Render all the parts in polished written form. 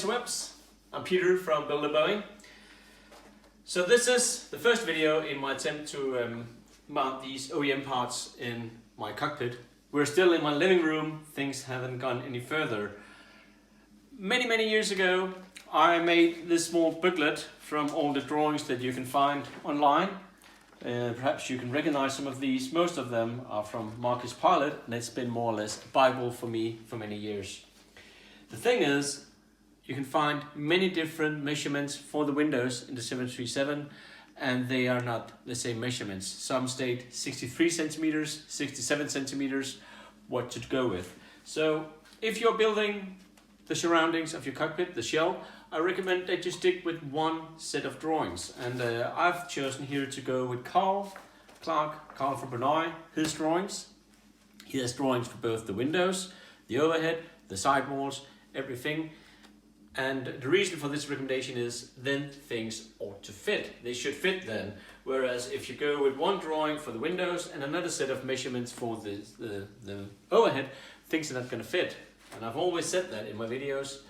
interwebs. I'm Peter from Builder Boeing. So this is the first video in my attempt to mount these OEM parts in my cockpit. We're still in my living room, things haven't gone any further. Many years ago I made this small booklet from all the drawings that you can find online. Perhaps you can recognize some of these. Most of them are from Marcus Pilot, and it's been more or less a Bible for me for many years. The thing is, you can find many different measurements for the windows in the 737, and they are not the same measurements. Some state 63 centimeters, 67 centimeters, what to go with. So if you're building the surroundings of your cockpit, the shell, I recommend that you stick with one set of drawings. And I've chosen here to go with Carl from Brunei, his drawings. He has drawings for both the windows, the overhead, the sidewalls, everything. And the reason for this recommendation is then things ought to fit. They should fit then. Whereas if you go with one drawing for the windows and another set of measurements for the overhead, things are not going to fit. And I've always said that in my videos.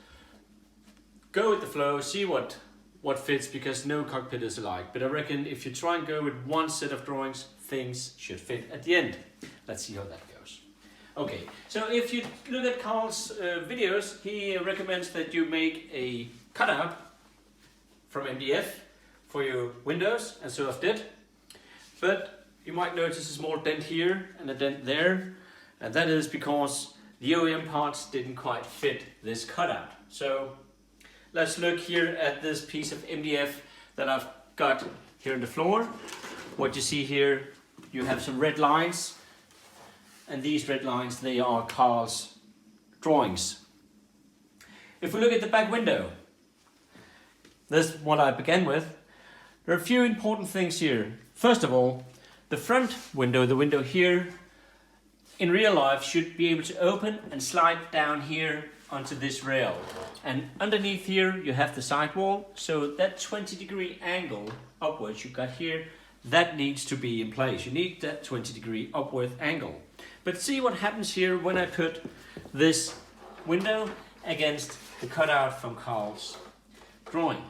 Go with the flow, see what fits, because no cockpit is alike. But I reckon if you try and go with one set of drawings, things should fit at the end. Let's see how that goes. Okay, so if you look at Carl's videos, he recommends that you make a cutout from MDF for your windows, and so I've did. But you might notice a small dent here and a dent there, and that is because the OEM parts didn't quite fit this cutout. So let's look here at this piece of MDF that I've got here on the floor. What you see here, you have some red lines, and these red lines, they are Carl's drawings. If we look at the back window, this is what I began with. There are a few important things here. First of all, the front window, the window here, in real life should be able to open and slide down here onto this rail. And underneath here you have the sidewall, so that 20-degree angle upwards you got here, that needs to be in place. You need that 20-degree upward angle. But see what happens here when I put this window against the cutout from Carl's drawings.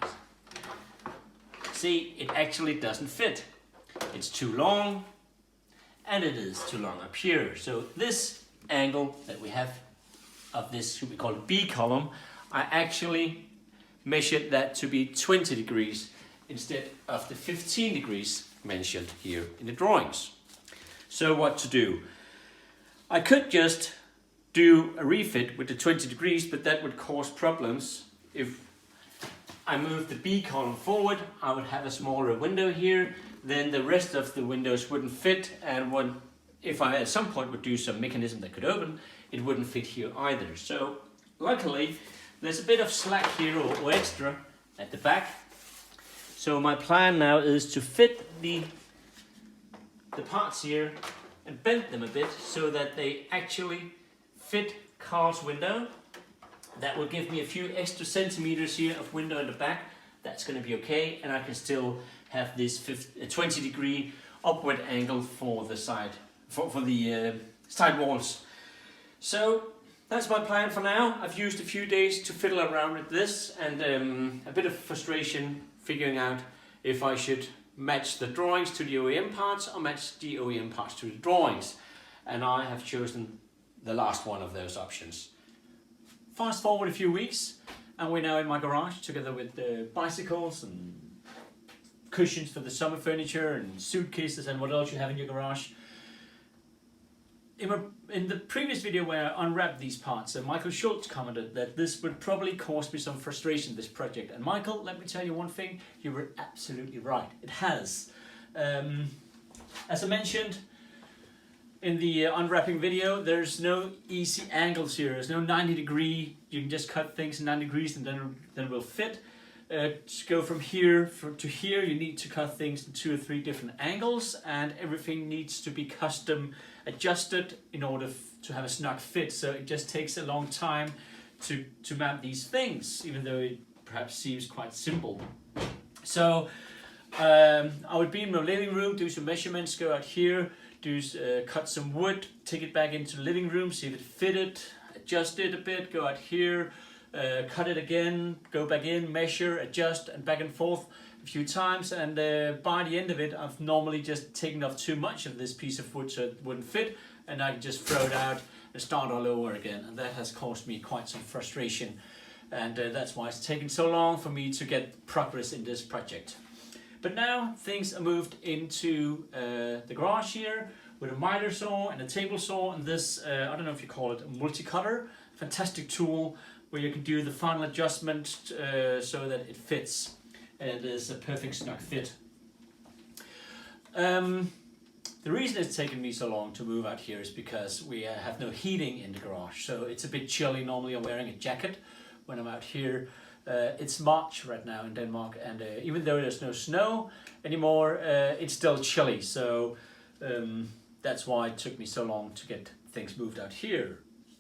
See, it actually doesn't fit. It's too long, and it is too long up here. So this angle that we have of this, we call it B column, I actually measured that to be 20 degrees instead of the 15 degrees mentioned here in the drawings. So what to do? I could just do a refit with the 20 degrees, but that would cause problems. If I move the B column forward, I would have a smaller window here, then the rest of the windows wouldn't fit, and if I at some point would do some mechanism that could open, it wouldn't fit here either. So luckily there's a bit of slack here or extra at the back. So my plan now is to fit the parts here and bend them a bit so that they actually fit Carl's window. That will give me a few extra centimeters here of window in the back. That's going to be okay, and I can still have this 20-degree upward angle for the side, for the side walls. So that's my plan for now. I've used a few days to fiddle around with this, and a bit of frustration figuring out if I should match the drawings to the OEM parts or match the OEM parts to the drawings. And I have chosen the last one of those options. Fast forward a few weeks, and we're now in my garage together with the bicycles and cushions for the summer furniture and suitcases and what else you have in your garage. In the previous video where I unwrapped these parts, Michael Schultz commented that this would probably cause me some frustration, this project. And Michael, let me tell you one thing, you were absolutely right. It has. As I mentioned in the unwrapping video, there's no easy angles here. There's no 90-degree, you can just cut things 90 degrees and then it will fit. To go from here to here, you need to cut things in 2 or 3 different angles, and everything needs to be custom adjusted in order to have a snug fit. So it just takes a long time to map these things, even though it perhaps seems quite simple. So I would be in my living room, do some measurements, go out here, cut some wood, take it back into the living room, see if it fitted, adjust it a bit, go out here, cut it again, go back in, measure, adjust, and back and forth a few times, and by the end of it I've normally just taken off too much of this piece of wood so it wouldn't fit, and I can just throw it out and start all over again, and that has caused me quite some frustration, and that's why it's taken so long for me to get progress in this project. But now things are moved into the garage here with a miter saw and a table saw, and this, I don't know if you call it a multi-cutter, fantastic tool where you can do the final adjustment so that it fits. It is a perfect snug fit. The reason it's taken me so long to move out here is because we have no heating in the garage, so it's a bit chilly. Normally I'm wearing a jacket when I'm out here. It's March right now in Denmark, and even though there's no snow anymore, it's still chilly, so that's why it took me so long to get things moved out here.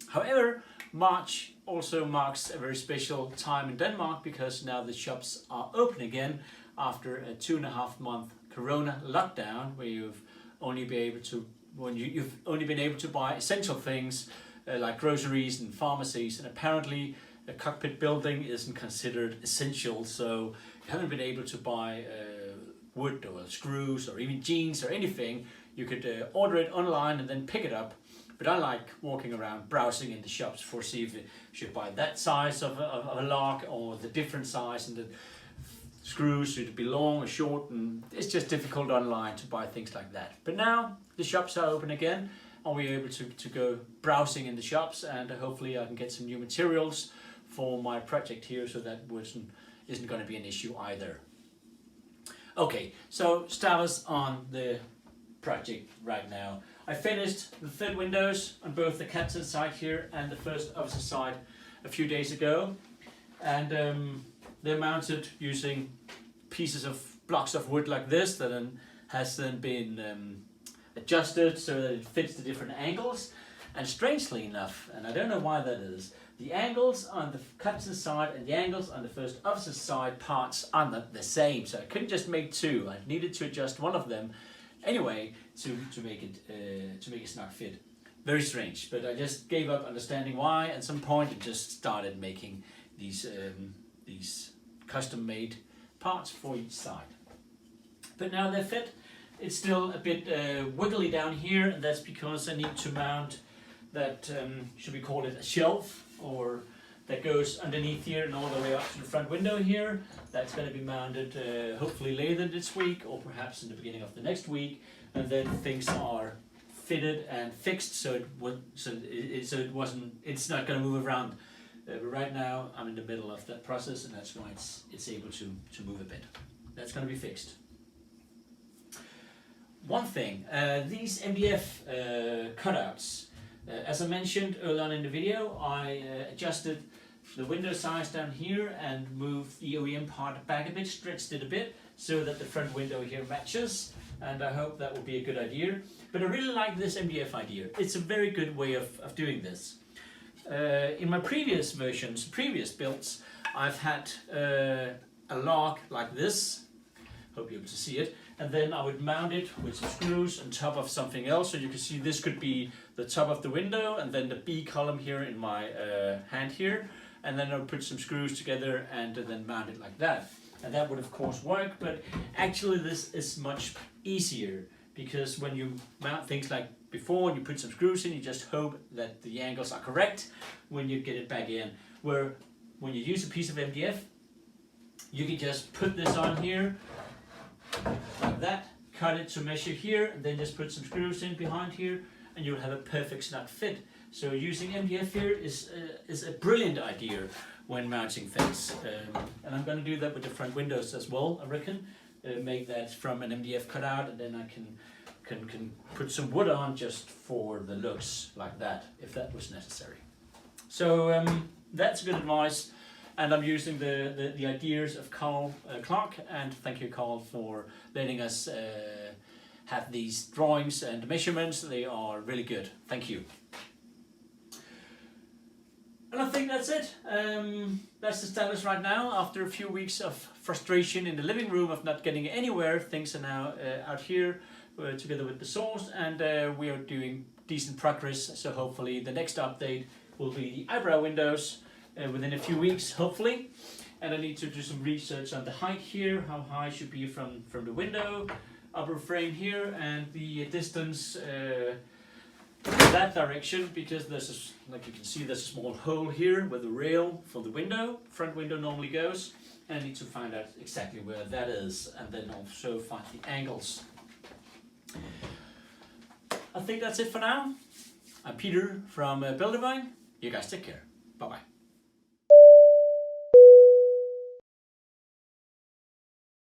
However, March also marks a very special time in Denmark because now the shops are open again after a 2.5 month Corona lockdown, where you've only been able to buy essential things like groceries and pharmacies, and apparently a cockpit building isn't considered essential, so you haven't been able to buy wood or screws or even jeans or anything. You could order it online and then pick it up. But I like walking around browsing in the shops for see if you should buy that size of a lock or the different size, and the screws should be long or short, and it's just difficult online to buy things like that. But now the shops are open again and we're able to go browsing in the shops, and hopefully I can get some new materials for my project here, so that isn't going to be an issue either. Okay, so status on the project right now. I finished the third windows on both the captain side here and the first officer side a few days ago, and they're mounted using pieces of blocks of wood like this that has then been adjusted so that it fits the different angles. And strangely enough, and I don't know why that is, the angles on the captain side and the angles on the first officer side parts are not the same, so I couldn't just make two. I needed to adjust one of them anyway to make it snug fit. Very strange, but I just gave up understanding why. At some point I just started making these custom-made parts for each side. But now they're fit. It's still a bit wiggly down here, and that's because I need to mount that, should we call it a shelf, or that goes underneath here and all the way up to the front window here. That's going to be mounted hopefully later this week, or perhaps in the beginning of the next week, and then things are fitted and fixed so it's not going to move around. But right now I'm in the middle of that process, and that's why it's able to move a bit. That's going to be fixed. One thing, these MDF cutouts. As I mentioned earlier on in the video, I adjusted the window size down here and moved the OEM part back a bit, stretched it a bit so that the front window here matches, and I hope that will be a good idea. But I really like this MDF idea. It's a very good way of doing this. In my previous versions, previous builds, I've had a lock like this. Hope you're able to see it. And then I would mount it with some screws on top of something else. So you can see this could be the top of the window, and then the B column here in my hand here. And then I would put some screws together and then mount it like that. And that would of course work, but actually this is much easier, because when you mount things like before and you put some screws in, you just hope that the angles are correct when you get it back in. Where when you use a piece of MDF, you can just put this on here, like that, cut it to measure here, and then just put some screws in behind here, and you'll have a perfect snug fit. So using MDF here is a brilliant idea when mounting things, and I'm going to do that with the front windows as well, I reckon. Make that from an MDF cutout, and then I can put some wood on just for the looks like that, if that was necessary. So that's good advice. And I'm using the ideas of Carl Clark, and thank you, Carl, for letting us have these drawings and measurements. They are really good. Thank you. And I think that's it. That's the status right now. After a few weeks of frustration in the living room of not getting anywhere, things are now out here together with the saws, and we are doing decent progress. So hopefully the next update will be the eyebrow windows. within a few weeks, hopefully. And I need to do some research on the height here, how high it should be from the window, upper frame here, and the distance that direction, because there's like you can see, there's a small hole here where the rail for the window, front window normally goes, and I need to find out exactly where that is, and then also find the angles. I think that's it for now. I'm Peter from Bellevue. You guys take care. Bye bye.